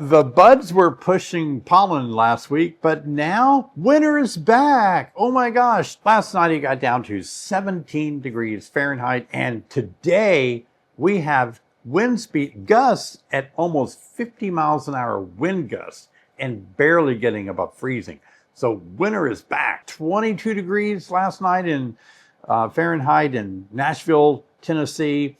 The buds were pushing pollen last week, but now winter is back. Oh my gosh. Last night it got down to 17 degrees Fahrenheit, and today we have wind speed gusts at almost 50 miles an hour wind gusts and barely getting above freezing. So winter is back. 22 degrees last night in Fahrenheit in Nashville, Tennessee.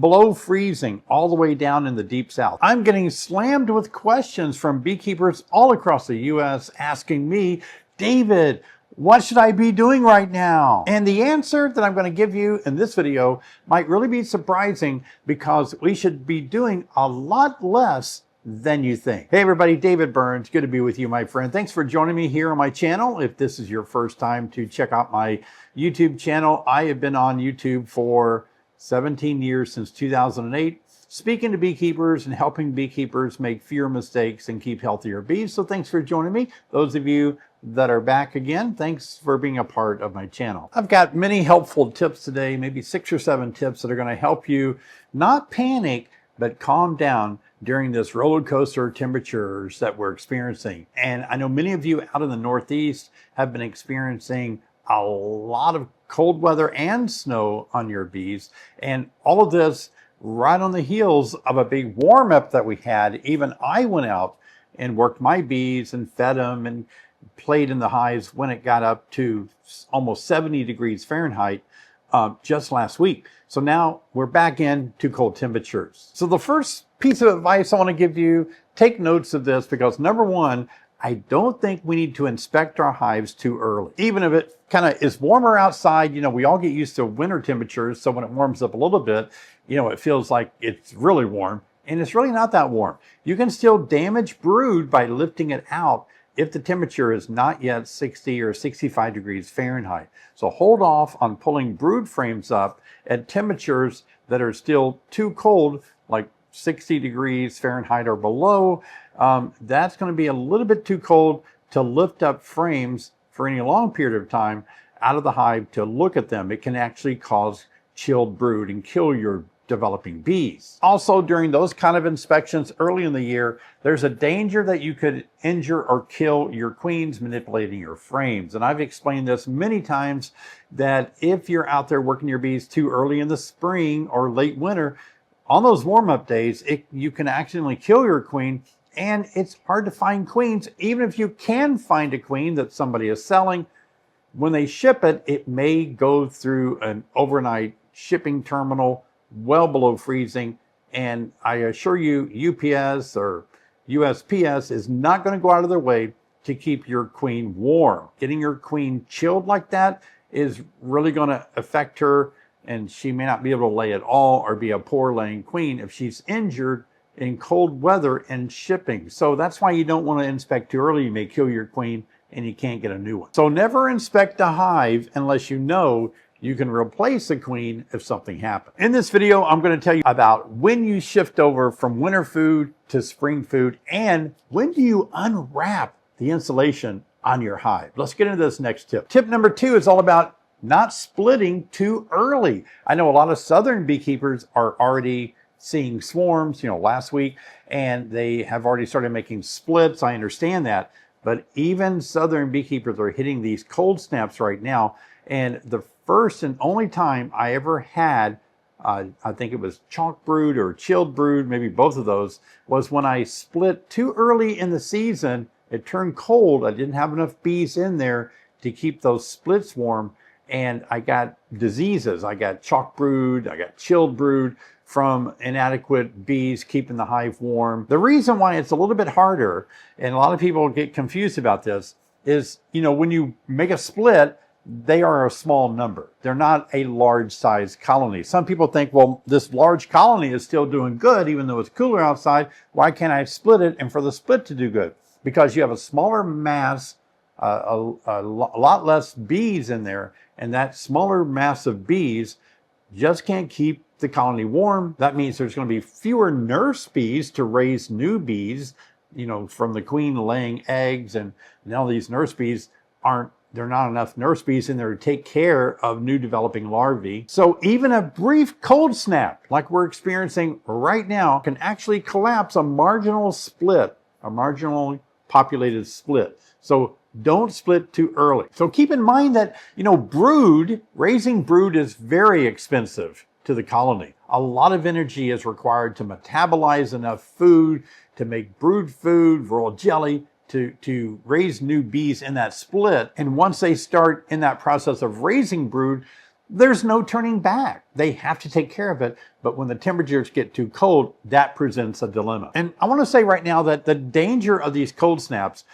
Below freezing all the way down in the deep south. I'm getting slammed with questions from beekeepers all across the U.S. asking me, David, what should I be doing right now? And the answer that I'm going to give you in this video might really be surprising, because we should be doing a lot less than you think. Hey everybody, David Burns. Good to be with you, my friend. Thanks for joining me here on my channel. If this is your first time to check out my YouTube channel, I have been on YouTube for 17 years, since 2008, speaking to beekeepers and helping beekeepers make fewer mistakes and keep healthier bees. So thanks for joining me. Those of you that are back again, thanks for being a part of my channel. I've got many helpful tips today, maybe 6 or 7 tips that are going to help you not panic, but calm down during this roller coaster temperatures that we're experiencing. And I know many of you out in the Northeast have been experiencing a lot of cold weather and snow on your bees, and all of this right on the heels of a big warm up that we had. Even I went out and worked my bees and fed them and played in the hives when it got up to almost 70 degrees Fahrenheit just last week. So now we're back into cold temperatures. So the first piece of advice I want to give you, take notes of this, because number one, I don't think we need to inspect our hives too early. Even if it kind of is warmer outside, we all get used to winter temperatures. So when it warms up a little bit, it feels like it's really warm, and it's really not that warm. You can still damage brood by lifting it out if the temperature is not yet 60 or 65 degrees Fahrenheit. So hold off on pulling brood frames up at temperatures that are still too cold, like 60 degrees Fahrenheit or below. That's going to be a little bit too cold to lift up frames for any long period of time out of the hive to look at them. It can actually cause chilled brood and kill your developing bees. Also, during those kind of inspections early in the year, there's a danger that you could injure or kill your queens manipulating your frames. And I've explained this many times, that if you're out there working your bees too early in the spring or late winter, on those warm-up days, you can accidentally kill your queen, and it's hard to find queens. Even if you can find a queen that somebody is selling, when they ship it, it may go through an overnight shipping terminal well below freezing. And I assure you, UPS or USPS is not going to go out of their way to keep your queen warm. Getting your queen chilled like that is really going to affect her, and she may not be able to lay at all or be a poor laying queen if she's injured in cold weather and shipping. So that's why you don't want to inspect too early. You may kill your queen and you can't get a new one. So never inspect a hive unless you know you can replace a queen if something happens. In this video, I'm going to tell you about when you shift over from winter food to spring food, and when do you unwrap the insulation on your hive. Let's get into this next tip. Tip number 2 is all about not splitting too early. I know a lot of southern beekeepers are already seeing swarms, last week, and they have already started making splits. I understand that, but even southern beekeepers are hitting these cold snaps right now. And the first and only time I ever had, I think it was chalk brood or chilled brood, maybe both of those, was when I split too early in the season. It turned cold. I didn't have enough bees in there to keep those splits warm, and I got diseases. I got chalk brood, I got chilled brood from inadequate bees keeping the hive warm. The reason why it's a little bit harder, and a lot of people get confused about this, is, when you make a split, they are a small number. They're not a large size colony. Some people think, well, this large colony is still doing good, even though it's cooler outside. Why can't I split it and for the split to do good? Because you have a smaller mass, a lot less bees in there, and that smaller mass of bees just can't keep the colony warm. That means there's going to be fewer nurse bees to raise new bees, from the queen laying eggs, and now these nurse bees aren't there are not enough nurse bees in there to take care of new developing larvae. So even a brief cold snap, like we're experiencing right now, can actually collapse a marginal split, a marginally populated split. So don't split too early. So keep in mind that, raising brood is very expensive to the colony. A lot of energy is required to metabolize enough food, to make brood food, royal jelly, to raise new bees in that split. And once they start in that process of raising brood, there's no turning back. They have to take care of it. But when the temperatures get too cold, that presents a dilemma. And I want to say right now that the danger of these cold snaps,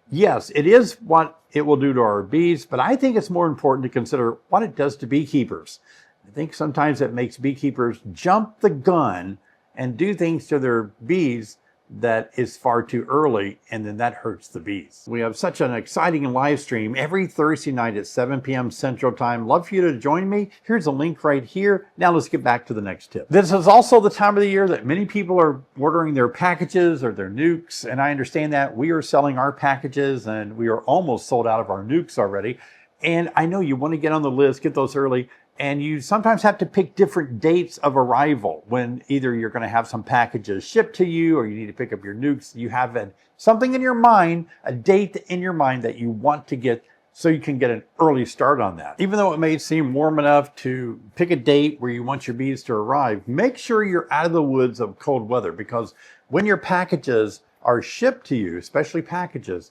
yes, it is what it will do to our bees, but I think it's more important to consider what it does to beekeepers. I think sometimes it makes beekeepers jump the gun and do things to their bees that is far too early, and then that hurts the bees. We have such an exciting live stream every Thursday night at 7 p.m. Central Time. Love for you to join me. Here's a link right here. Now let's get back to the next tip. This is also the time of the year that many people are ordering their packages or their nukes, and I understand that. We are selling our packages, and we are almost sold out of our nukes already. And I know you want to get on the list, get those early. And you sometimes have to pick different dates of arrival when either you're going to have some packages shipped to you or you need to pick up your nukes. You have something in your mind, a date in your mind that you want to get so you can get an early start on that. Even though it may seem warm enough to pick a date where you want your bees to arrive, make sure you're out of the woods of cold weather, because when your packages are shipped to you, especially packages,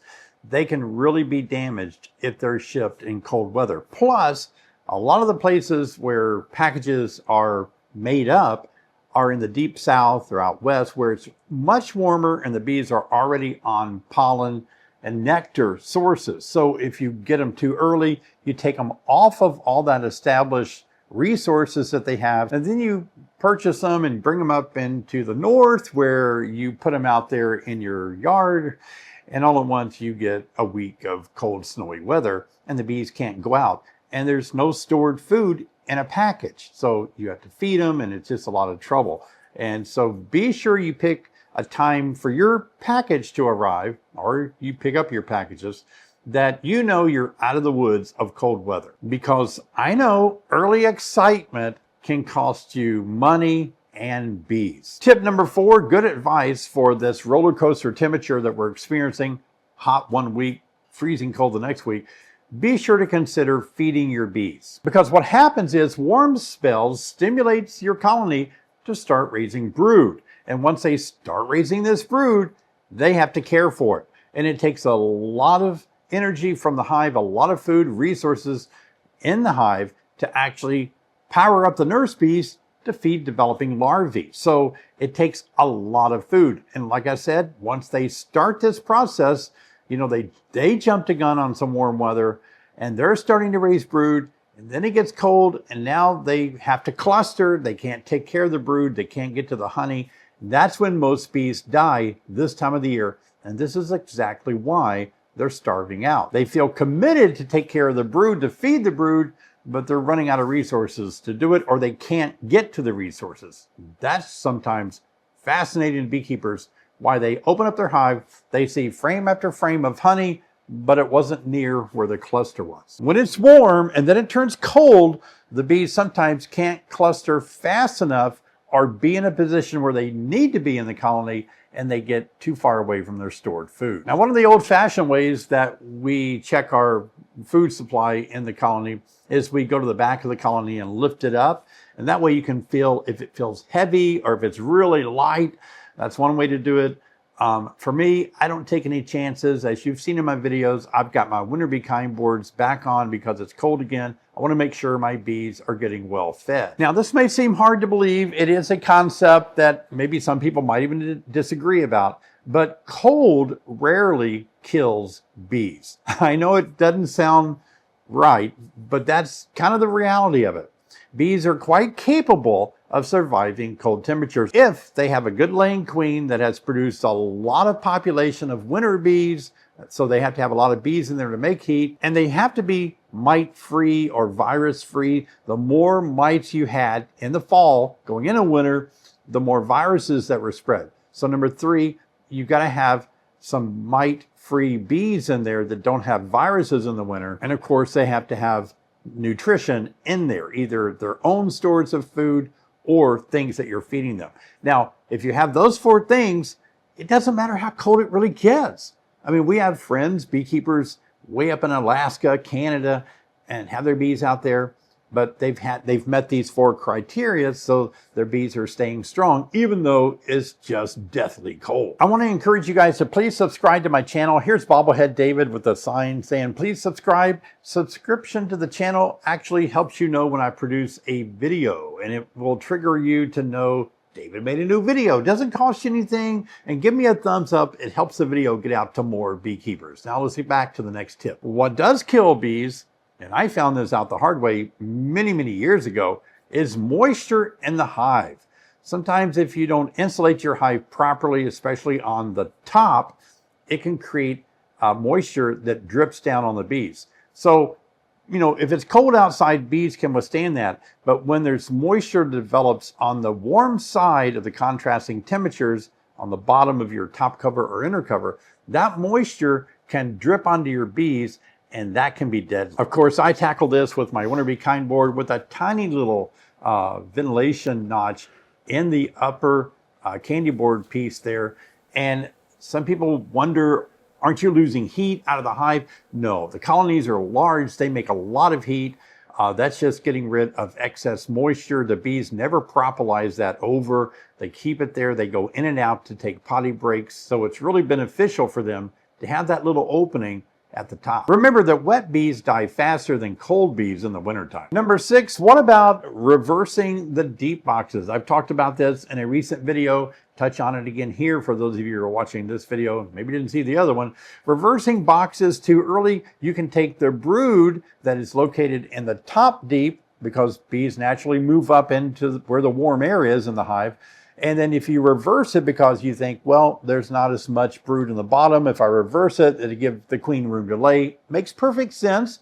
they can really be damaged if they're shipped in cold weather. Plus, a lot of the places where packages are made up are in the deep south or out west, where it's much warmer and the bees are already on pollen and nectar sources. So if you get them too early, you take them off of all that established resources that they have, and then you purchase them and bring them up into the north where you put them out there in your yard, and all at once you get a week of cold, snowy weather and the bees can't go out. And there's no stored food in a package. So you have to feed them, and it's just a lot of trouble. And so be sure you pick a time for your package to arrive, or you pick up your packages, that you're out of the woods of cold weather. Because I know early excitement can cost you money and bees. Tip number 4, good advice for this roller coaster temperature that we're experiencing, hot one week, freezing cold the next week. Be sure to consider feeding your bees, because what happens is warm spells stimulates your colony to start raising brood. And once they start raising this brood, they have to care for it. And it takes a lot of energy from the hive, a lot of food, resources in the hive to actually power up the nurse bees to feed developing larvae. So it takes a lot of food. And like I said, once they start this process, they jumped the gun on some warm weather and they're starting to raise brood, and then it gets cold and now they have to cluster. They can't take care of the brood. They can't get to the honey. That's when most bees die this time of the year. And this is exactly why they're starving out. They feel committed to take care of the brood, to feed the brood, but they're running out of resources to do it, or they can't get to the resources. That's sometimes fascinating to beekeepers, why they open up their hive, they see frame after frame of honey, but it wasn't near where the cluster was. When it's warm and then it turns cold, the bees sometimes can't cluster fast enough or be in a position where they need to be in the colony, and they get too far away from their stored food. Now, one of the old-fashioned ways that we check our food supply in the colony is we go to the back of the colony and lift it up, and that way you can feel if it feels heavy or if it's really light. That's one way to do it. For me, I don't take any chances. As you've seen in my videos, I've got my winter bee kind boards back on because it's cold again. I want to make sure my bees are getting well fed. Now, this may seem hard to believe. It is a concept that maybe some people might even disagree about, but cold rarely kills bees. I know it doesn't sound right, but that's kind of the reality of it. Bees are quite capable of surviving cold temperatures if they have a good laying queen that has produced a lot of population of winter bees. So they have to have a lot of bees in there to make heat, and they have to be mite-free or virus-free. The more mites you had in the fall going into winter, the more viruses that were spread. So number 3, you've got to have some mite-free bees in there that don't have viruses in the winter. And of course, they have to have nutrition in there, either their own stores of food or things that you're feeding them. Now, if you have those 4 things, it doesn't matter how cold it really gets. I mean, we have friends, beekeepers way up in Alaska, Canada, and have their bees out there, but they've met these 4 criteria, so their bees are staying strong, even though it's just deathly cold. I want to encourage you guys to please subscribe to my channel. Here's Bobblehead David with a sign saying, please subscribe. Subscription to the channel actually helps you know when I produce a video, and it will trigger you to know David made a new video. It doesn't cost you anything, and give me a thumbs up. It helps the video get out to more beekeepers. Now let's get back to the next tip. What does kill bees, and I found this out the hard way many years ago, is moisture in the hive. Sometimes if you don't insulate your hive properly, especially on the top, it can create moisture that drips down on the bees. So, you know, if it's cold outside, bees can withstand that. But when there's moisture that develops on the warm side of the contrasting temperatures on the bottom of your top cover or inner cover, that moisture can drip onto your bees, and that can be deadly. Of course, I tackle this with my Winter Bee Kind board with a tiny little ventilation notch in the upper candy board piece there. And some people wonder, aren't you losing heat out of the hive? No, the colonies are large. They make a lot of heat. That's just getting rid of excess moisture. The bees never propolize that over. They keep it there. They go in and out to take potty breaks. So it's really beneficial for them to have that little opening at the top. Remember that wet bees die faster than cold bees in the wintertime. Number 6, what about reversing the deep boxes? I've talked about this in a recent video. Touch on it again here for those of you who are watching this video, maybe didn't see the other one. Reversing boxes too early, you can take the brood that is located in the top deep, because bees naturally move up into where the warm air is in the hive. And then if you reverse it because you think, well, there's not as much brood in the bottom, if I reverse it, it'll give the queen room to lay. Makes perfect sense.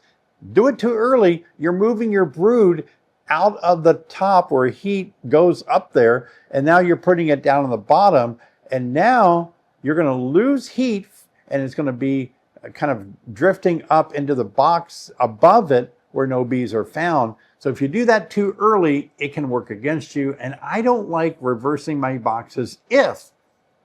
Do it too early. You're moving your brood out of the top where heat goes up there, and now you're putting it down on the bottom, and now you're going to lose heat, and it's going to be kind of drifting up into the box above it where no bees are found. So if you do that too early, it can work against you. And I don't like reversing my boxes if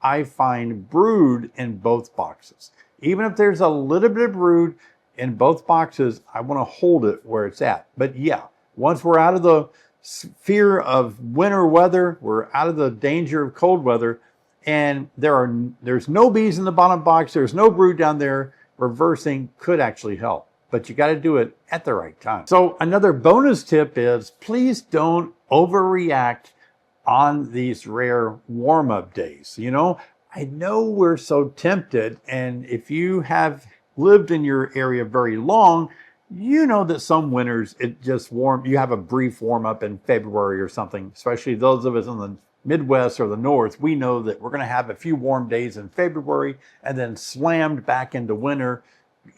I find brood in both boxes. Even if there's a little bit of brood in both boxes, I want to hold it where it's at. But yeah, once we're out of the fear of winter weather, we're out of the danger of cold weather, and there's no bees in the bottom box, there's no brood down there, reversing could actually help. But you got to do it at the right time. So another bonus tip is, please don't overreact on these rare warm-up days. You know, I know we're so tempted, and if you have lived in your area very long, you know that some winters it just you have a brief warm-up in February or something, especially those of us in the Midwest or the North. We know that we're going to have a few warm days in February and then slammed back into winter.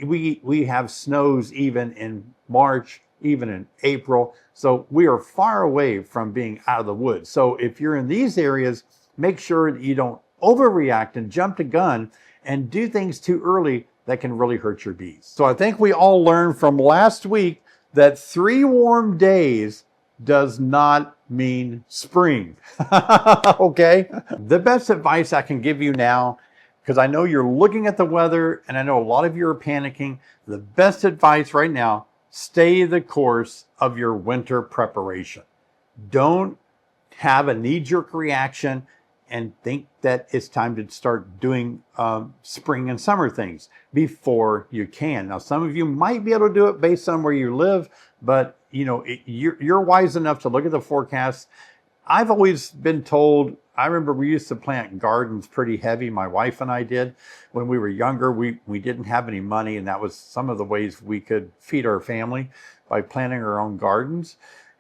We have snows even in March, even in April. So we are far away from being out of the woods. So if you're in these areas, make sure that you don't overreact and jump the gun and do things too early that can really hurt your bees. So I think we all learned from last week that 3 warm days does not mean spring. Okay? The best advice I can give you now, because I know you're looking at the weather and I know a lot of you are panicking. The best advice right now, stay the course of your winter preparation. Don't have a knee-jerk reaction and think that it's time to start doing spring and summer things before you can. Now, some of you might be able to do it based on where you live, but you know, you're wise enough to look at the forecast. I've always been told, I remember we used to plant gardens pretty heavy. My wife and I did. When we were younger, we didn't have any money, and that was some of the ways we could feed our family, by planting our own gardens.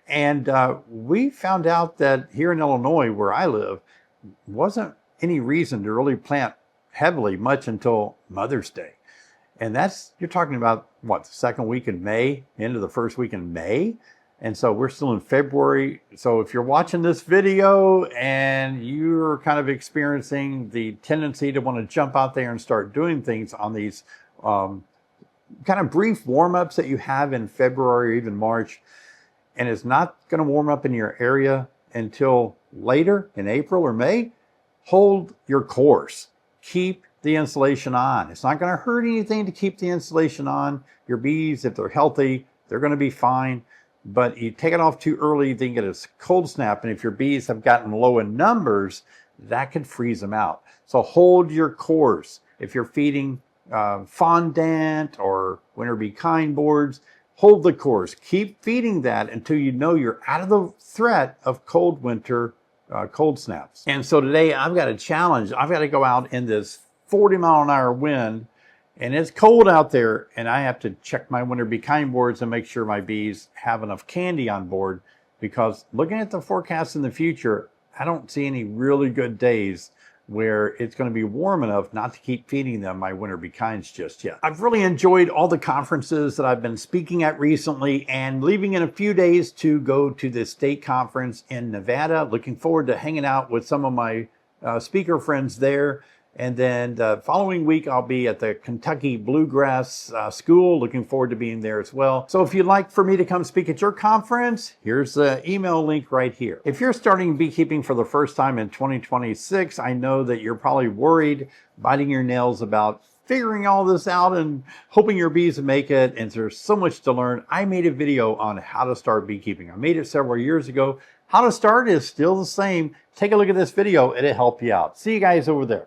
And we found out that here in Illinois, where I live, wasn't any reason to really plant heavily much until Mother's Day. And that's, you're talking about what, the second week in May, into the first week in May? And so we're still in February. So if you're watching this video and you're kind of experiencing the tendency to want to jump out there and start doing things on these kind of brief warm-ups that you have in February or even March, and it's not going to warm up in your area until later in April or May, hold your course. Keep the insulation on. It's not going to hurt anything to keep the insulation on. Your bees, if they're healthy, they're going to be fine. But you take it off too early, then you get a cold snap. And if your bees have gotten low in numbers, that could freeze them out. So hold your course. If you're feeding fondant or winter bee kind boards, hold the course. Keep feeding that until you know you're out of the threat of cold winter cold snaps. And so today I've got a challenge. I've got to go out in this 40-mile-an-hour wind, and it's cold out there, and I have to check my winter bee kind boards and make sure my bees have enough candy on board, because looking at the forecast in the future, I don't see any really good days where it's going to be warm enough not to keep feeding them my winter bee kinds just yet. I've really enjoyed all the conferences that I've been speaking at recently, and leaving in a few days to go to the state conference in Nevada. Looking forward to hanging out with some of my speaker friends there. And then the following week, I'll be at the Kentucky Bluegrass School. Looking forward to being there as well. So if you'd like for me to come speak at your conference, here's the email link right here. If you're starting beekeeping for the first time in 2026, I know that you're probably worried, biting your nails about figuring all this out and hoping your bees make it. And there's so much to learn. I made a video on how to start beekeeping. I made it several years ago. How to start is still the same. Take a look at this video. It'll help you out. See you guys over there.